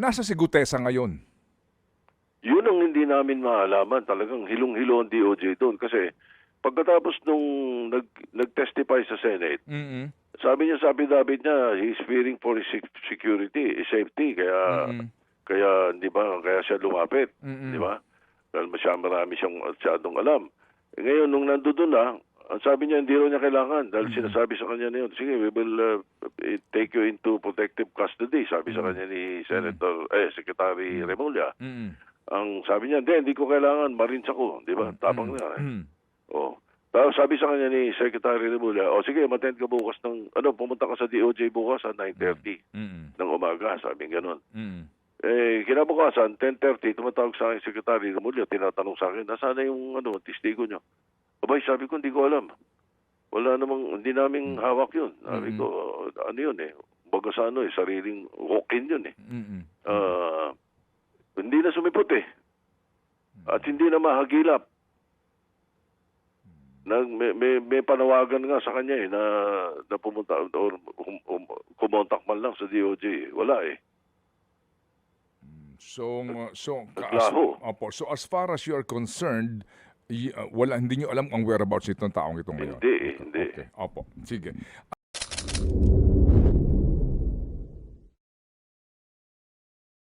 nasa si Gutesa ngayon? Yun ang hindi namin maalaman. Talagang hilong-hilo ang DOJ doon. Kasi pagkatapos nung nag-testify sa Senate, Mm-mm. sabi niya sa affidavit niya, he's fearing for his security, his safety. Kaya di ba, kaya siya lumapit. Di ba? Dahil marami siyang masyadong alam. Ngayon, nung nandoon na, ang sabi niya, hindi raw niya kailangan. Dahil sinasabi sa kanya na yun, sige, we will take you into protective custody. Sabi sa kanya ni Secretary Remulla. Ang sabi niya, hindi ko kailangan, Marines ako. Di ba? Tapang niya. Oh. Tapos sabi sa kanya ni Secretary Remulla, sige, attend ka bukas pumunta ka sa DOJ bukas at 9:30 ng umaga. Sabi gano'n. Kinabukasan, 10:30, tumatawag sa akin si Secretary Remulla, tinatanong sa akin, nasaan na yung testigo niyo? Abay, sabi ko, hindi ko alam. Wala namang, hindi namin hawak yun. Sabi ko, ano yun baga sa sariling walk-in yun hindi na sumipot At hindi na mahagilap. May panawagan nga sa kanya na pumunta or kumontak man lang sa DOJ. Wala So as far as you are concerned, hindi niyo alam ang whereabouts nitong taong ito ngayon. Hindi. Okay. Opo. Sige.